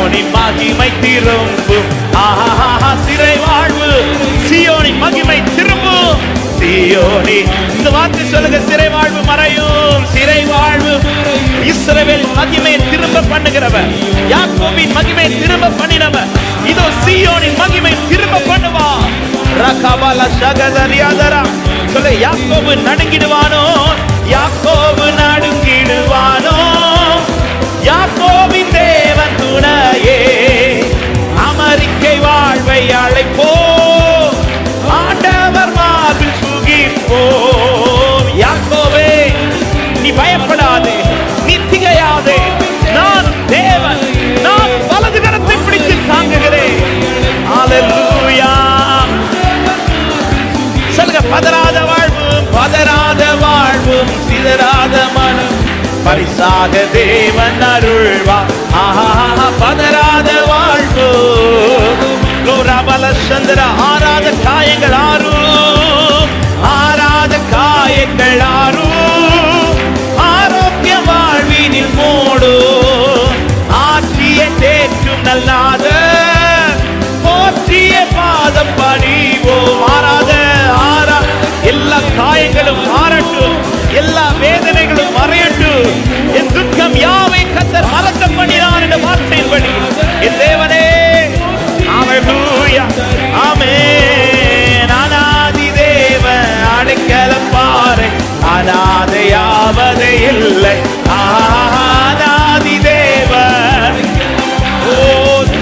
சீயோனின் மகிமை திரும்பும். ஆஹா, சிறை வாழ்வு சீயோனின் மகிமை திரும்பும். சீயோனி, இந்த வார்த்தை சொல்லுங்க, சிறை வாழ்வு மறையும். சிறை வாழ்வு இஸ்ரவேல் மகிமையை திரும்ப பண்ணுகிறவர், யாக்கோபின் மகிமையை திரும்ப பண்ணினவர். இதோ சீயோனின் மகிமை திரும்ப பண்ணுவா. ரகபல ஷகதரியாதரா சொல்ல, யாக்கோபு நடுங்கிடுவானோ, யாக்கோபு நடுங்கிடுவானோ, யாக்கோபின் தேவன் துணையே. அமெரிக்கை வாழ்வை அழைப்போ, ஆண்டவர் மார்பில் சுகிப்போ. யாக்கோபே, நீ பயப்படாதே, நீ திகையாதே. நான் தேவன், நான் வலது கரத்தை பிடித்து தாங்குகிறேன். ஹல்லேலூயா. சொல்லுங்க, பதறாத வாழ்வும், பதறாத வாழ்வும், சிதறாத மனம் பரிசாக தேவன் அருள்வார். ஆஹா, பதறாத வாழ்வு. சந்திர ஆறாத காயங்கள் ஆறும், ஆறாத காயங்கள் ஆறும், ஆரோக்கிய வாழ்வினில் மூடும். ஆற்றிய தேற்றும் நல்லாத போற்றிய பாதம் பணிவோம். ஆறாத ஆறா எல்லா காயங்களும் மாறட்டும், எல்லா வேதனைகளும் மறையட்டும். என் துக்கம் யாவை கர்த்தர் மறக்க பண்ணினார் என்ற வார்த்தையின்படி என் தேவனே. ஹல்லேலூயா, ஆமென். அநாதி தேவன் அடைக்கலம் பாறை, அநாதையாவதே இல்லை. அநாதி தேவன். ஓ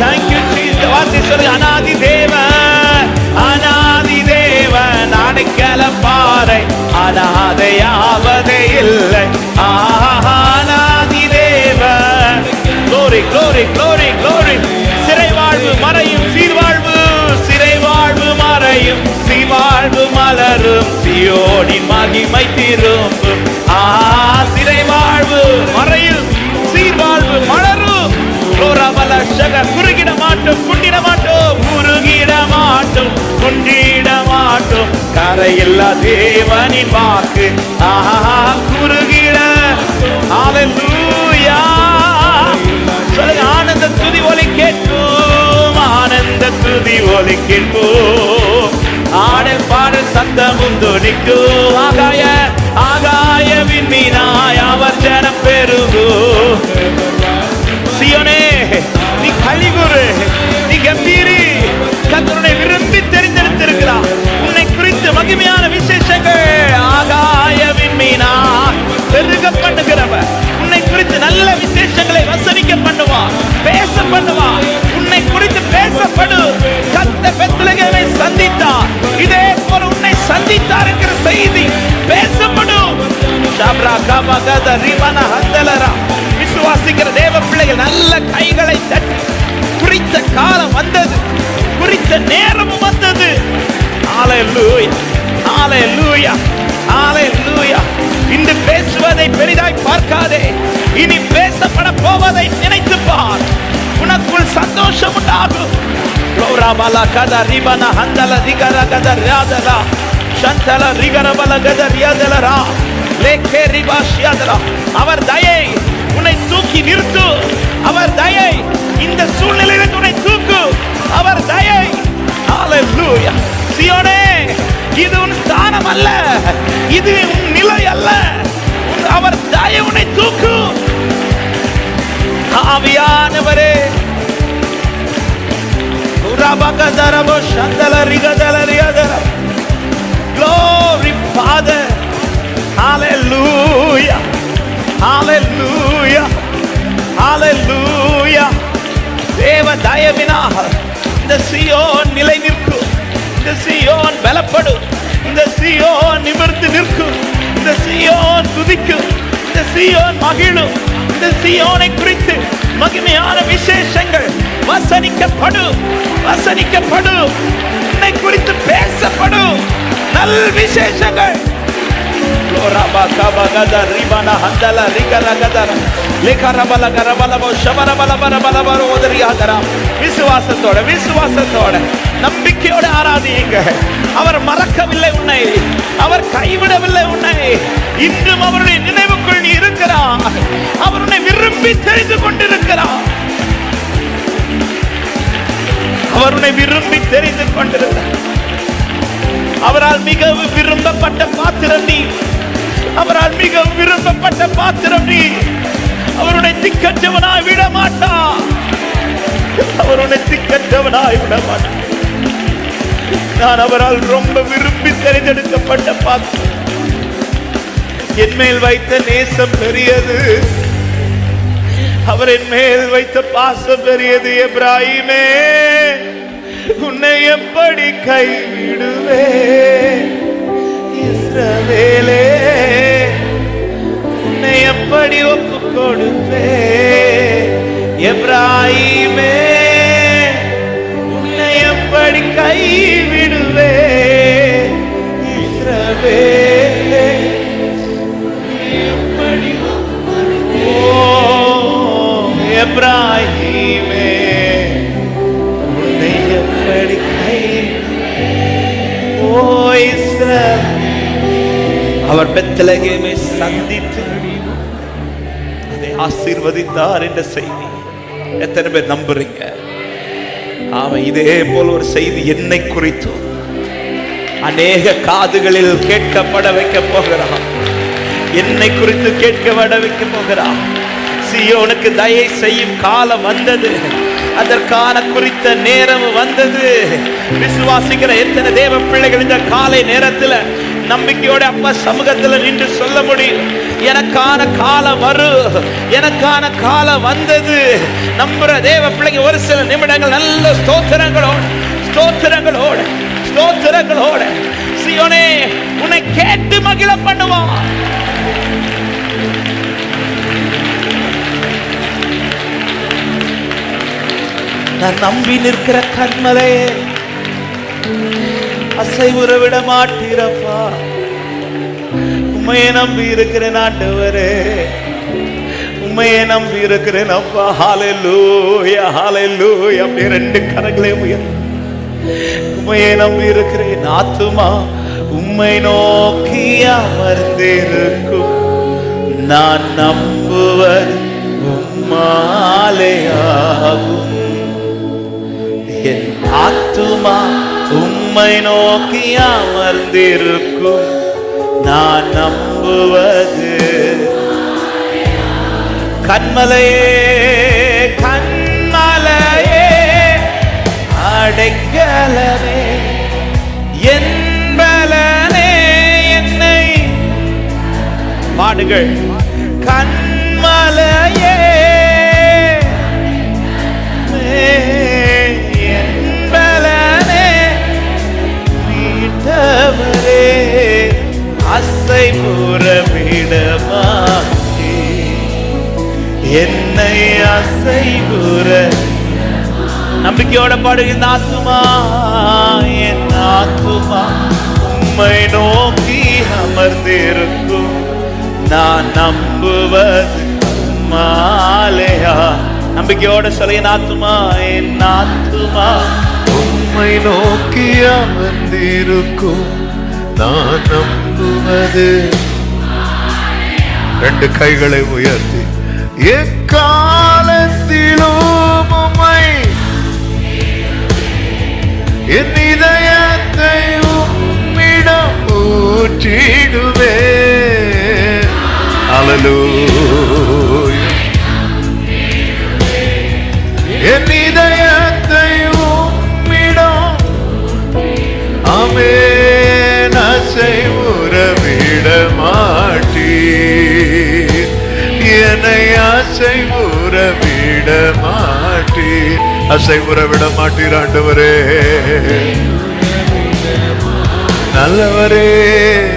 தேங்க்யூ ஜீசஸ். வார்த்தை சொல்லுங்க, அநாதி தேவன், அநாதி தேவன் அடைக்கலம் பாறை, அநாதையாவதே இல்லை. அநாதி தேவன். glory glory glory glory. சிறை வாழ்வு மறையும், சீர்வாழ்வு. சிறை வாழ்வு மறையும், சீர்வாழ்வு மலரும். சீயோனின் மகிமை திரும்பும். சிறை வாழ்வு மறையும், சீர்வாழ்வு மலரும். குறுகிட மாட்டோம், குண்டிட மாட்டோம், குறுகிட மாட்டோம், குண்டிட மாட்டோம். கரையில்லா தேவனின் வாக்கு குறுகிட. ஹல்லேலூயா. சொல்லுங்க, ஆனந்த துதி ஒலி கேட்கும், ஆனந்த துதி ஒலி கேட்கும். ஆடல் பாடல் சத்தமும் துணிக்கும். ஆகாய ஆகாய விண்மீனாய் அவர் ஜனம் பெருகும். சீயோனே, நீ கலிகுரு, நீ கம்பீரி. கர்த்தரை விரும்பி தெரிந்தெடுத்திருக்கிறார். உன்னை குறித்து மகிமையான விசேஷங்கள் ஆகாய விண்மீனா பெருக பண்ணுகிறவர். உன்னை குறித்து நல்ல விசேஷங்களை வசனிக்க பண்ணுவார், பேச பண்ணுவார். உன்னை குறித்து பேசப்படு. கர்த்தர் பெத்லகேமை சந்தித்தார், இதே போல உன்னை சந்தித்தார் என்கிற செய்தி பேசப்படும். விசுவாசிக்கிற தேவ பிள்ளைகள் நல்ல கைகளை தட்டி, குறித்த காலம் வந்தது, குறித்த நேரமும் வந்தது. ஹல்லேலூயா, ஹல்லேலூயா, ஹல்லேலூயா. இன்று பேசுவதை பெரிதாய் பார்க்காதே, இனி பேசப்பட போவதை நினைத்து பார். உனக்குள் சந்தோஷம் உண்டாகும். அவர் தயை உன்னை தூக்கி நிறுத்து. அவர் தயை இந்த சூழ்நிலையில் உன்னை தூக்கு. அவர் தயை. ஹல்லேலூயா. சீயோனே, இது உன் ஸ்தானம் அல்ல, இது உன் நிலை அல்ல. அவர் தயை உன்னை தூக்கு. ஆவியானவரே, glory Father. Hallelujah, hallelujah, hallelujah. தேவ தயவினால் இந்த சீயோன் நிலை நிற்கும், இந்த சீயோன் பலப்படும், இந்த சீயோன் நிமிர்ந்து நிற்கும், இந்த சீயோன் துதிக்கும், இந்த சீயோன் மகிழும். இந்த சீயோனை குறித்து மகிமையான விசேஷங்கள் வசனிக்கப்படும், வசனிக்கப்படும். உன்னை குறித்து பேசப்படும் நல் விசேஷங்கள். விசுவாசத்தோட விசுவாசத்தோட நம்பிக்கையோட ஆராதியுங்க. அவர் மறக்கவில்லை உன்னை, அவர் கைவிடவில்லை உன்னை. இன்றும் அவருடைய நினைவுக்குள் நீ இருக்கிறார். அவர் உன்னை விரும்பி தெரிந்து கொண்டிருக்கிறார். அவர் உன்னை விரும்பி தெரிந்து கொண்டிருந்தார். அவரால் மிகவும் விரும்பப்பட்ட பாத்திரம் நீ. அவரால் மிகவும் விரும்பப்பட்ட பாத்திரம் நீ. அவருடைய திக்கற்றவனாய் விட மாட்டார். அவருடைய திக்கற்றவனாய் விட மாட்டார். நான் அவரால் ரொம்ப விரும்பி தெரிந்தெடுக்கப்பட்ட பாத்திரம். என் மேல் வைத்த நேசம் பெரியது. அவர் என் மேல் வைத்த பாசம் பெரியது. எப்ராஹிமே, உன்னை எப்படி கைவிடுவே? இஸ்ரவேலே, உன்னை எப்படி ஒப்பு கொடுப்பே? எப்ராஹிமே, உன்னை எப்படி கைவிடுவே? இஸ்ரவேலே, எப்படி எப்ராஹிமே, உன்னை எப்படி அவர் பெத்லகேமை சந்தித்து அதை ஆசீர்வதித்தார் என்ற செய்தி எத்தனை பேர் நம்புறீங்க? அவன் இதே போல ஒரு செய்தி என்னை குறித்தும் அநேக காதுகளில் கேட்கப்பட வைக்க போகிறான். என்னை குறித்து கேட்கப்பட வைக்க போகிறான். சீயோனுக்கு தயை செய்யும் காலம் வந்தது. அதற்கான குறித்த நேரம் வந்தது. விசுவாசிக்கிற எத்தனை தேவ பிள்ளைகள் இந்த காலை நேரத்தில் நம்பிக்கையோட அப்பா சமூகத்தில் நின்று சொல்ல முடியும், எனக்கான காலம் வரும், எனக்கான காலம் வந்தது. நம்புற தேவ பிள்ளைங்க ஒரு சில நிமிடங்கள் நல்ல ஸ்தோத்திரங்களோட சீயோனே உன்னை கேட்டு மகிழ பண்ணுவான். நான் நம்பி நிற்கிற கண்மலையே, அசைவுற விட மாட்டீரப்பா. உம்மையை நம்பி இருக்கிறேன் ஆண்டவரே, உம்மையை நம்பி இருக்கிறேன் அப்பா. ஹல்லேலூயா, ஹல்லேலூயா. அப்படியே ரெண்டு கரங்களையும் உயர்த்தி உம்மையை நம்பி இருக்கிறேன். ஆத்துமா உம்மை நோக்கி அமர்ந்திருக்கும், நான் நம்புவது உம்மாலேயாகும். என் ஆத்துமா உம்மை நோக்கி அமர்ந்திருக்கும், நான் நம்புவது. கண்மலையே, கண்மலையே, அடைக்கலமே, என் பலனே, என்னை பாடுகள். கண்மலையே, அசைவுற விடமாட்டே, என்னை அசைவுற. நம்பிக்கையோட பாடுகின்ற ஆத்துமா, என் ஆத்துமா உம்மை நோக்கி அமர்ந்திருக்கும், நான் நம்புவது உம்மாலேயா. நம்பிக்கையோட சொல்ல, என் ஆத்துமா, என் ஆத்துமா உம்மை நோக்கி அமர்ந்திருக்கும், நான் நம்புவது. ரெண்டு கைகளை உயர்த்தி, எக்காலத்திலும் உம்மை, என் இதயத்தை உம்மிடம் ஊற்றிடுவேன். ஹல்லேலூயா. என் இதயத்தை உம்மிடம், ஆமென், அசைவுற விட மாட்டீர், என்னை அசைவுற விட மாட்டீர். அசைவுற விட மாட்டீர் ஆண்டவரே. நல்லவரே,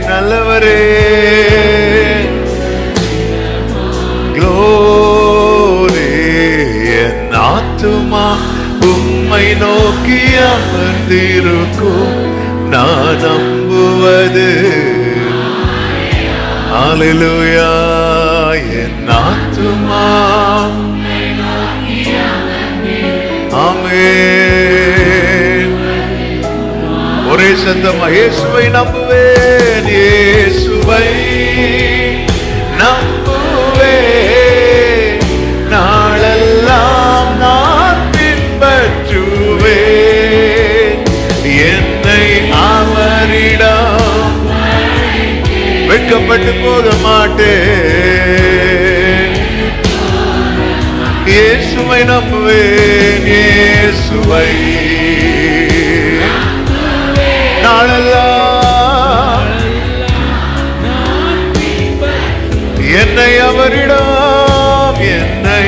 நல்லவரே. க்ளோரி. என் ஆத்துமா உம்மை நோக்கி அமர்ந்திருக்கும், நான் நம்புவது. ஹல்லேலூயா. என் ஆத்துமா, ஆமென். ஒரே சத்தமா இயேசுவை நம்புவேன், இயேசுவை நம்புவேன், நாளெல்லாம் நான் பின்பற்றுவேன். வெட்கப்பட்டு போக மாட்டேன். இயேசுவை நம்புவேன், இயேசுவை நாளெல்லாம் என்னை அவரிடம் என்னை